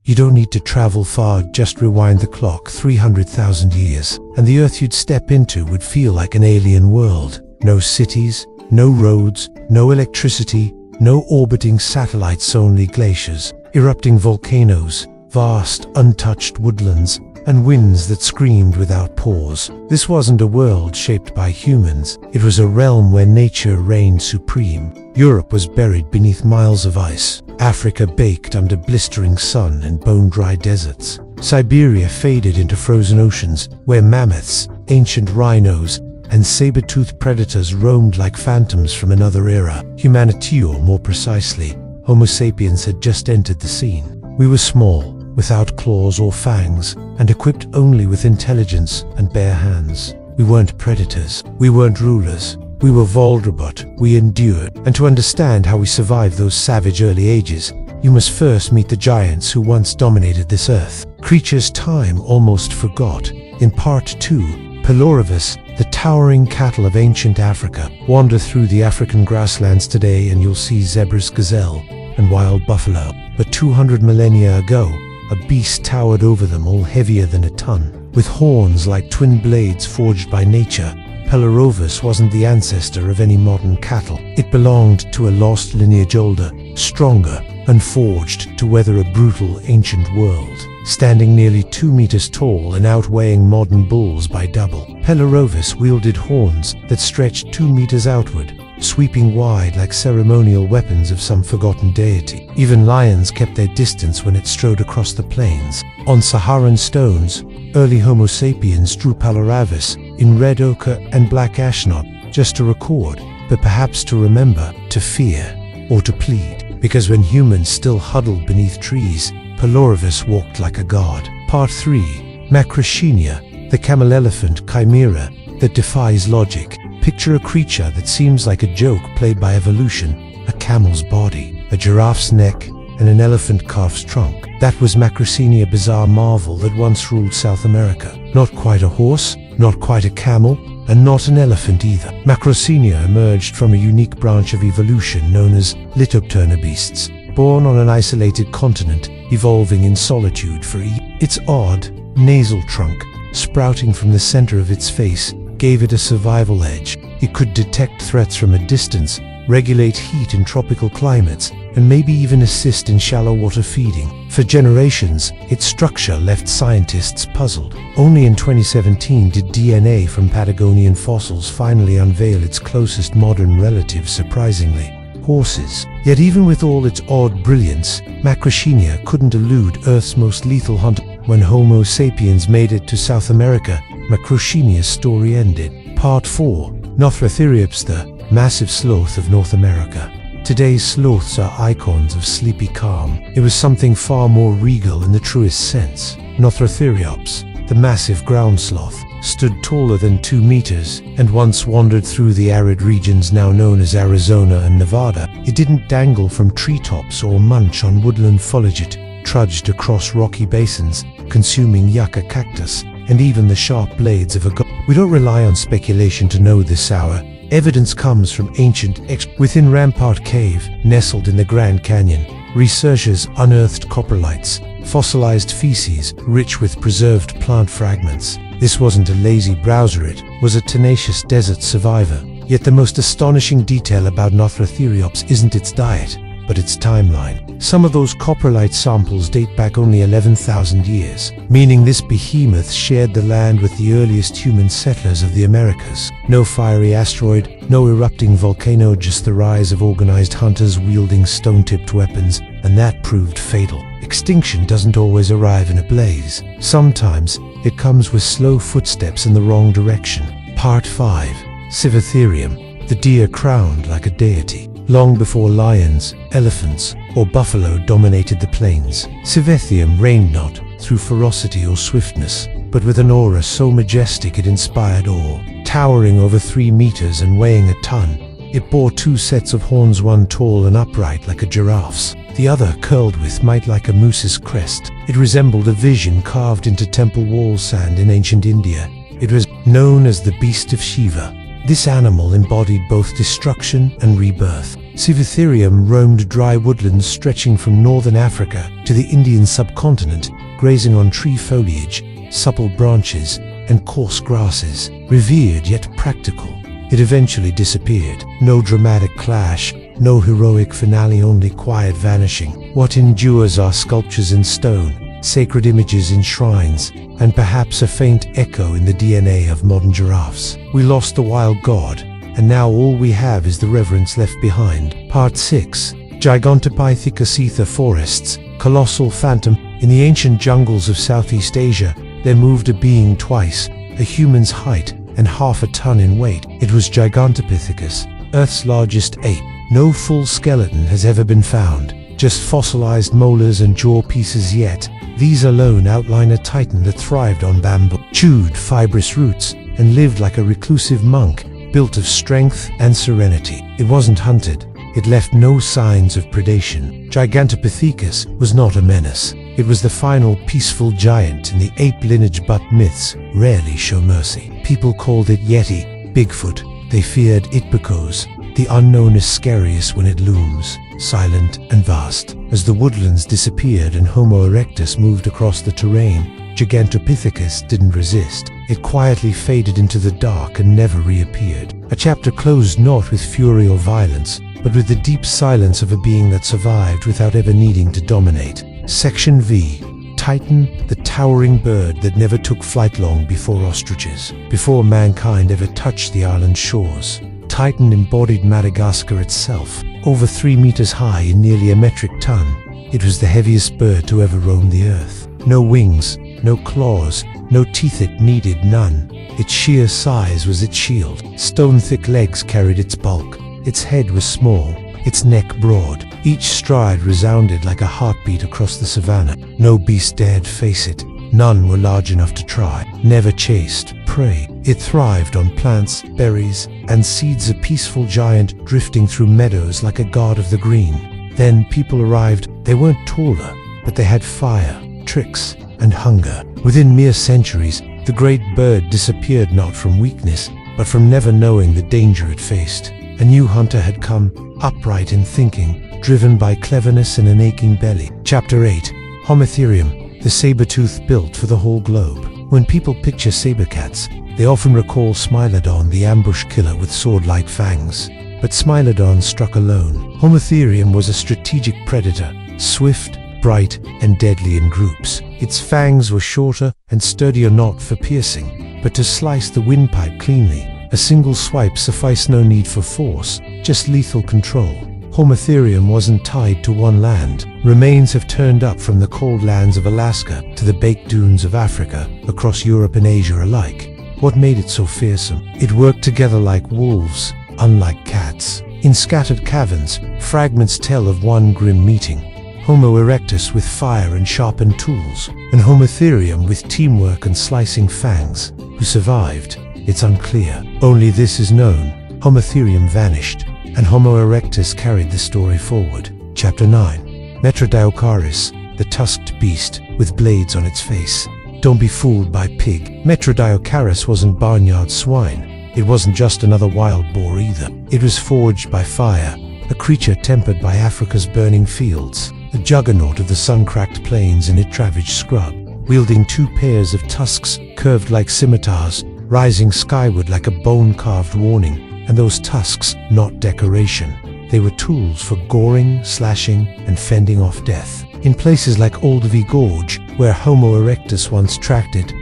You don't need to travel far, just rewind the clock 300,000 years, and the Earth you'd step into would feel like an alien world. No cities, no roads, no electricity, no orbiting satellites, only glaciers, erupting volcanoes, vast untouched woodlands, and winds that screamed without pause. This wasn't a world shaped by humans. It was a realm where nature reigned supreme. Europe was buried beneath miles of ice. Africa baked under blistering sun and bone-dry deserts. Siberia faded into frozen oceans, where mammoths, ancient rhinos, and saber-toothed predators roamed like phantoms from another era. Humanity, or more precisely, Homo sapiens, had just entered the scene. We were small, without claws or fangs, and equipped only with intelligence and bare hands. We weren't predators. We weren't rulers. We were vulnerable. We endured. And to understand how we survived those savage early ages, you must first meet the giants who once dominated this earth. Creatures time almost forgot. In Part 2, Pelorovus, the towering cattle of ancient Africa. Wander through the African grasslands today and you'll see zebras, gazelle, and wild buffalo. But 200 millennia ago, a beast towered over them, all heavier than a ton. With horns like twin blades forged by nature, Pelorovus wasn't the ancestor of any modern cattle. It belonged to a lost lineage, older, stronger, and forged to weather a brutal ancient world. Standing nearly 2 meters tall and outweighing modern bulls by double, Pelorovus wielded horns that stretched 2 meters outward, sweeping wide like ceremonial weapons of some forgotten deity. Even lions kept their distance when it strode across the plains. On Saharan stones, early Homo sapiens drew Pelorovus in red ochre and black ash, not just to record, but perhaps to remember, to fear, or to plead. Because when humans still huddled beneath trees, Pelorovus walked like a god. Part 3. Macrauchenia, the camel elephant chimera that defies logic. Picture a creature that seems like a joke played by evolution: a camel's body, a giraffe's neck, and an elephant calf's trunk. That was Macrauchenia, bizarre marvel that once ruled South America. Not quite a horse, not quite a camel, and not an elephant either. Macrauchenia emerged from a unique branch of evolution known as Litopterna beasts, born on an isolated continent, evolving in solitude for its odd, nasal trunk, sprouting from the center of its face, gave it a survival edge. It could detect threats from a distance, regulate heat in tropical climates, and maybe even assist in shallow water feeding. For generations, its structure left scientists puzzled. Only in 2017 did DNA from Patagonian fossils finally unveil its closest modern relative, surprisingly: horses. Yet even with all its odd brilliance, Macrauchenia couldn't elude Earth's most lethal hunter. When Homo sapiens made it to South America, Macrauchenia's story ended. Part 4. Nothrotheriops, the massive sloth of North America. Today's sloths are icons of sleepy calm. It was something far more regal in the truest sense. Nothrotheriops, the massive ground sloth, stood taller than 2 meters and once wandered through the arid regions now known as Arizona and Nevada. It didn't dangle from treetops or munch on woodland foliage. It trudged across rocky basins, consuming yucca cactus and even the sharp blades of a We don't rely on speculation to know this hour. Evidence comes from ancient Within Rampart Cave, nestled in the Grand Canyon, researchers unearthed coprolites, fossilized feces rich with preserved plant fragments. This wasn't a lazy browser, it was a tenacious desert survivor. Yet the most astonishing detail about Nothrotheriops isn't its diet, but its timeline. Some of those coprolite samples date back only 11,000 years, meaning this behemoth shared the land with the earliest human settlers of the Americas. No fiery asteroid, no erupting volcano, just the rise of organized hunters wielding stone-tipped weapons, and that proved fatal. Extinction doesn't always arrive in a blaze. Sometimes it comes with slow footsteps in the wrong direction. Part 5. Sivatherium, the deer crowned like a deity. Long before lions, elephants, or buffalo dominated the plains, Sivatherium reigned not through ferocity or swiftness, but with an aura so majestic it inspired awe. Towering over 3 meters and weighing a ton, it bore 2 sets of horns, one tall and upright like a giraffe's, the other curled with might like a moose's crest. It resembled a vision carved into temple wall sand in ancient India. It was known as the Beast of Shiva. This animal embodied both destruction and rebirth. Sivatherium roamed dry woodlands stretching from northern Africa to the Indian subcontinent, grazing on tree foliage, supple branches, and coarse grasses. Revered yet practical, it eventually disappeared. No dramatic clash, no heroic finale, only quiet vanishing. What endures are sculptures in stone, sacred images in shrines, and perhaps a faint echo in the DNA of modern giraffes. We lost the wild god, and now all we have is the reverence left behind. Part 6. Gigantopithecus ether forests. Colossal phantom. In the ancient jungles of Southeast Asia, there moved a being twice a human's height and half a ton in weight. It was Gigantopithecus, Earth's largest ape. No full skeleton has ever been found, just fossilized molars and jaw pieces yet. These alone outline a titan that thrived on bamboo, chewed fibrous roots, and lived like a reclusive monk, built of strength and serenity. It wasn't hunted. It left no signs of predation. Gigantopithecus was not a menace. It was the final peaceful giant in the ape lineage, but myths rarely show mercy. People called it Yeti, Bigfoot. They feared it because the unknown is scariest when it looms, silent and vast. As the woodlands disappeared and Homo erectus moved across the terrain, Gigantopithecus didn't resist. It quietly faded into the dark and never reappeared. A chapter closed not with fury or violence, but with the deep silence of a being that survived without ever needing to dominate. Section V. Titan, the towering bird that never took flight long before ostriches, before mankind ever touched the island's shores. Titan embodied Madagascar itself, over 3 meters high and nearly a metric ton. It was the heaviest bird to ever roam the earth. No wings, no claws, no teeth, it needed none. Its sheer size was its shield. Stone-thick legs carried its bulk. Its head was small, its neck broad. Each stride resounded like a heartbeat across the savannah. No beast dared face it. None were large enough to try. Never chased prey. It thrived on plants, berries, and seeds, a peaceful giant drifting through meadows like a god of the green. Then people arrived. They weren't taller, but they had fire, tricks, and hunger. Within mere centuries, the great bird disappeared not from weakness, but from never knowing the danger it faced. A new hunter had come, upright in thinking, driven by cleverness and an aching belly. Chapter 8. Homotherium, the saber-toothed built for the whole globe. When people picture saber cats, they often recall Smilodon, the ambush killer with sword-like fangs. But Smilodon struck alone. Homotherium was a strategic predator, swift, bright, and deadly in groups. Its fangs were shorter and sturdier, not for piercing, but to slice the windpipe cleanly. A single swipe sufficed, no need for force, just lethal control. Homotherium wasn't tied to one land. Remains have turned up from the cold lands of Alaska to the baked dunes of Africa, across Europe and Asia alike. What made it so fearsome? It worked together like wolves, unlike cats. In scattered caverns, fragments tell of one grim meeting. Homo erectus with fire and sharpened tools, and Homotherium with teamwork and slicing fangs. Who survived? It's unclear. Only this is known: Homotherium vanished, and Homo erectus carried the story forward. Chapter 9. Metrodiocaris, the tusked beast with blades on its face. Don't be fooled by pig. Metrodiocaris wasn't barnyard swine. It wasn't just another wild boar either. It was forged by fire, a creature tempered by Africa's burning fields, a juggernaut of the sun-cracked plains in its ravaged scrub, wielding 2 pairs of tusks curved like scimitars, rising skyward like a bone-carved warning. And those tusks, not decoration. They were tools for goring, slashing, and fending off death. In places like Olduvai Gorge, where Homo erectus once tracked it,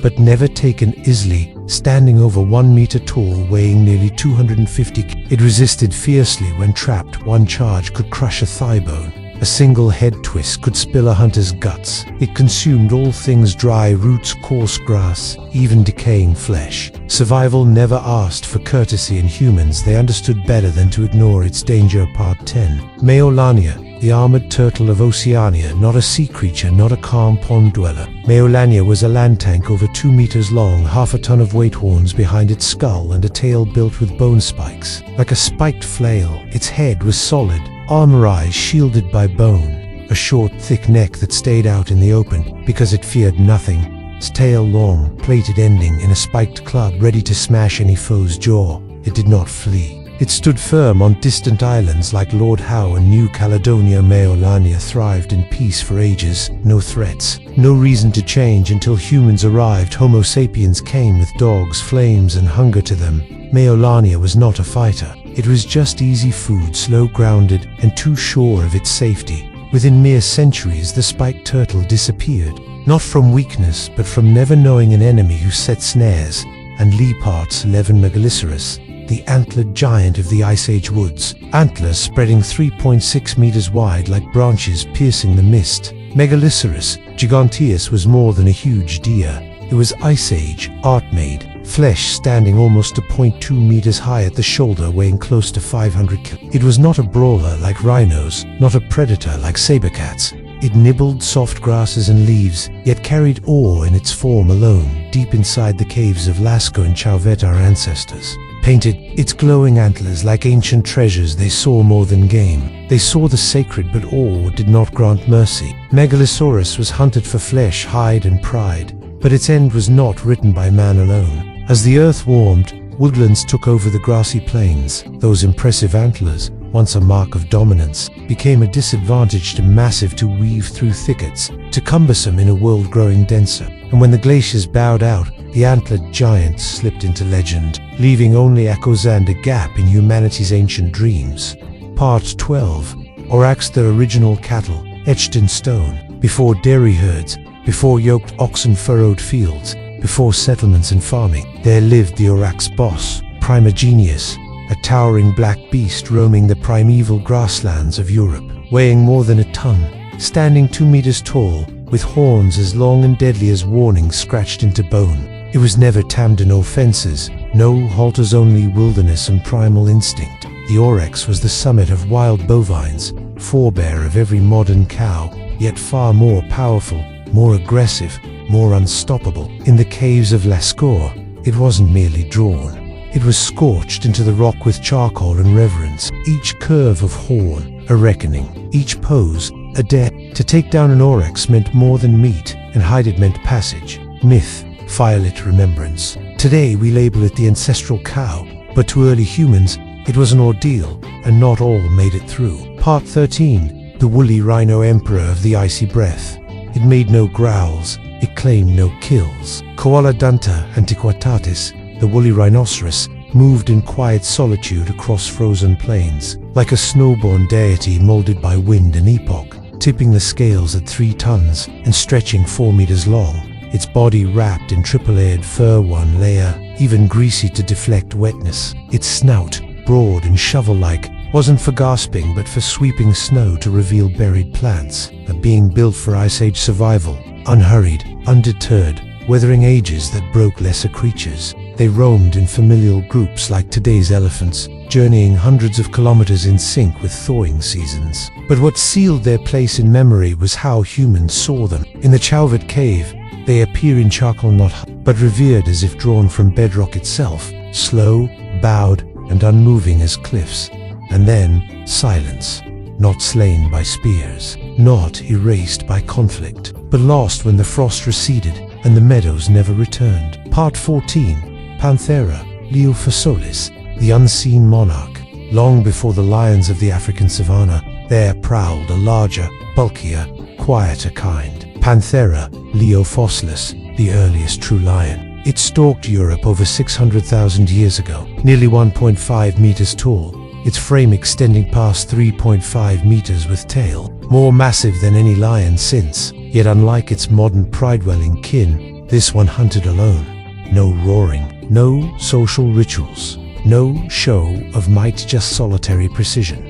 but never taken easily, standing over 1 meter tall, weighing nearly 250 kg. It resisted fiercely when trapped. One charge could crush a thigh bone. A single head twist could spill a hunter's guts. It consumed all things dry, roots, coarse grass, even decaying flesh. Survival never asked for courtesy in humans. They understood better than to ignore its danger. Part 10. Meolania, the armored turtle of Oceania, not a sea creature, not a calm pond dweller. Meolania was a land tank over 2 meters long, half a ton of weight, horns behind its skull, and a tail built with bone spikes. Like a spiked flail, its head was solid, armorized, shielded by bone. A short, thick neck that stayed out in the open because it feared nothing. Its tail long, plated, ending in a spiked club ready to smash any foe's jaw. It did not flee. It stood firm on distant islands like Lord Howe and New Caledonia. Meolania thrived in peace for ages, no threats, no reason to change until humans arrived. Homo sapiens came with dogs, flames, and hunger to them. Meolania was not a fighter. It was just easy food, slow-grounded, and too sure of its safety. Within mere centuries, the spiked turtle disappeared, not from weakness, but from never knowing an enemy who set snares. And Leparts 11 Megaloceros, the antlered giant of the Ice Age woods, antlers spreading 3.6 meters wide like branches piercing the mist. Megaloceros giganteus was more than a huge deer. It was Ice Age, art-made, flesh standing almost 0.2 meters high at the shoulder, weighing close to 500 kilograms. It was not a brawler like rhinos, not a predator like saber-cats. It nibbled soft grasses and leaves, yet carried awe in its form alone, deep inside the caves of Lascaux and Chauvet, our ancestors. Painted its glowing antlers like ancient treasures, they saw more than game. They saw the sacred, but awe did not grant mercy. Megalosaurus was hunted for flesh, hide, and pride, but its end was not written by man alone. As the earth warmed, woodlands took over the grassy plains. Those impressive antlers, once a mark of dominance, became a disadvantage, too massive to weave through thickets, too cumbersome in a world growing denser. And when the glaciers bowed out, the antlered giant slipped into legend, leaving only echoes and a gap in humanity's ancient dreams. Part 12. Aurochs, the original cattle, etched in stone. Before dairy herds, before yoked oxen furrowed fields, before settlements and farming, there lived the Aurochs boss, Primigenius, a towering black beast roaming the primeval grasslands of Europe, weighing more than a ton, standing 2 meters tall, with horns as long and deadly as warnings scratched into bone. It was never tamed to no fences, no halters, only wilderness and primal instinct. The Aurochs was the summit of wild bovines, forebear of every modern cow, yet far more powerful, more aggressive, more unstoppable. In the caves of Lascaux, it wasn't merely drawn. It was scorched into the rock with charcoal and reverence. Each curve of horn, a reckoning. Each pose, a debt. To take down an aurochs meant more than meat, and hide it meant passage. Myth, file it remembrance. Today we label it the ancestral cow, but to early humans, it was an ordeal, and not all made it through. Part 13. The woolly rhino emperor of the icy breath. It made no growls, it claimed no kills. Koaladunta antiquitatis, the woolly rhinoceros, moved in quiet solitude across frozen plains, like a snowborn deity molded by wind and epoch, tipping the scales at 3 tons and stretching 4 meters long, its body wrapped in triple-layered fur, one layer, even greasy to deflect wetness. Its snout, broad and shovel-like, wasn't for gasping but for sweeping snow to reveal buried plants, a being built for Ice Age survival, unhurried, undeterred, weathering ages that broke lesser creatures. They roamed in familial groups like today's elephants, journeying hundreds of kilometers in sync with thawing seasons. But what sealed their place in memory was how humans saw them. In the Chauvet cave, they appear in charcoal, but revered as if drawn from bedrock itself, slow, bowed, and unmoving as cliffs. And then, silence, not slain by spears, not erased by conflict, but lost when the frost receded and the meadows never returned. Part 14. Panthera leophosolis, the unseen monarch. Long before the lions of the African savanna, there prowled a larger, bulkier, quieter kind. Panthera leophosolis, the earliest true lion. It stalked Europe over 600,000 years ago, nearly 1.5 meters tall, its frame extending past 3.5 meters with tail, more massive than any lion since. Yet unlike its modern pride-dwelling kin, this one hunted alone. No roaring, no social rituals, no show of might, just solitary precision.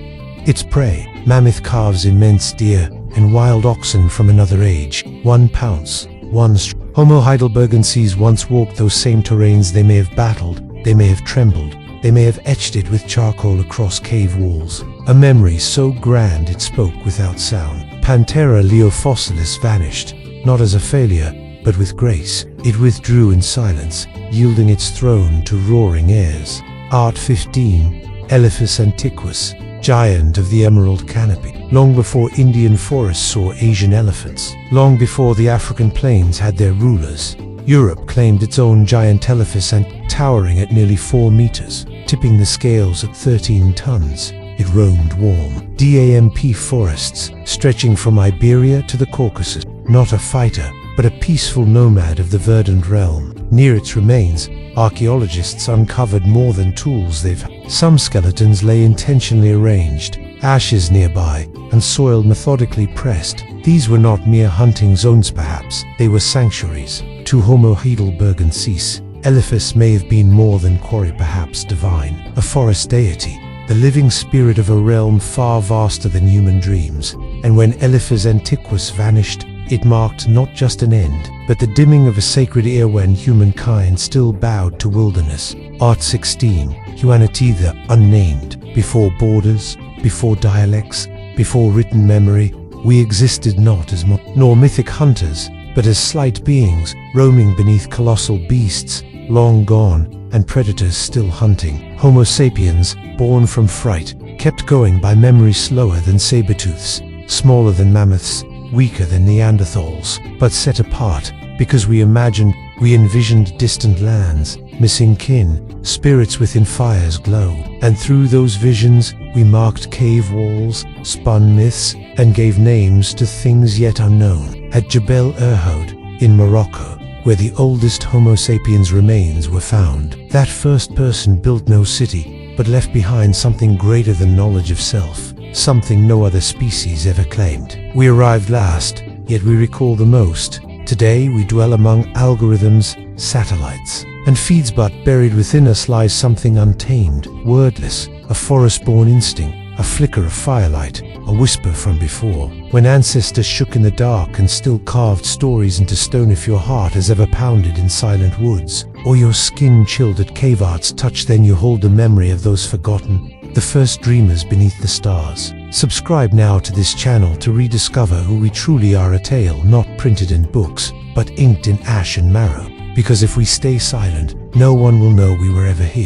Its prey, mammoth calves, immense deer, and wild oxen from another age, one pounce, one Homo heidelbergensis once walked those same terrains. They may have battled, they may have trembled, they may have etched it with charcoal across cave walls, a memory so grand it spoke without sound. Panthera leophosolis vanished, not as a failure, but with grace. It withdrew in silence, yielding its throne to roaring heirs. Art 15. Elephus Antiquus, giant of the emerald canopy. Long before Indian forests saw Asian elephants, long before the African plains had their rulers, Europe claimed its own giant Elephus and towering at nearly 4 meters, tipping the scales at 13 tons. It roamed warm, damp forests, stretching from Iberia to the Caucasus. Not a fighter, but a peaceful nomad of the verdant realm. Near its remains, archaeologists uncovered more than tools they've had. Some skeletons lay intentionally arranged, ashes nearby, and soil methodically pressed. These were not mere hunting zones perhaps, they were sanctuaries. To Homo heidelbergensis, Elephus may have been more than quarry, perhaps divine, a forest deity, the living spirit of a realm far vaster than human dreams. And when Elephus Antiquus vanished, it marked not just an end, but the dimming of a sacred era when humankind still bowed to wilderness. Art 16, humanity the unnamed. Before borders, before dialects, before written memory, we existed not as nor mythic hunters, but as slight beings, roaming beneath colossal beasts, long gone, and predators still hunting. Homo sapiens, born from fright, kept going by memory slower than saber-tooths, smaller than mammoths, weaker than Neanderthals, but set apart, because we envisioned distant lands, missing kin, spirits within fire's glow. And through those visions, we marked cave walls, spun myths, and gave names to things yet unknown. At Jebel Irhoud, in Morocco, where the oldest Homo sapiens remains were found, that first person built no city, but left behind something greater than knowledge of self, something no other species ever claimed. We arrived last, yet we recall the most. Today we dwell among algorithms, satellites, and feeds, but buried within us lies something untamed, wordless, a forest-born instinct, a flicker of firelight, a whisper from before, when ancestors shook in the dark and still carved stories into stone. If your heart has ever pounded in silent woods, or your skin chilled at cave art's touch, then you hold the memory of those forgotten, the first dreamers beneath the stars. Subscribe now to this channel to rediscover who we truly are, a tale not printed in books, but inked in ash and marrow. Because if we stay silent, no one will know we were ever here.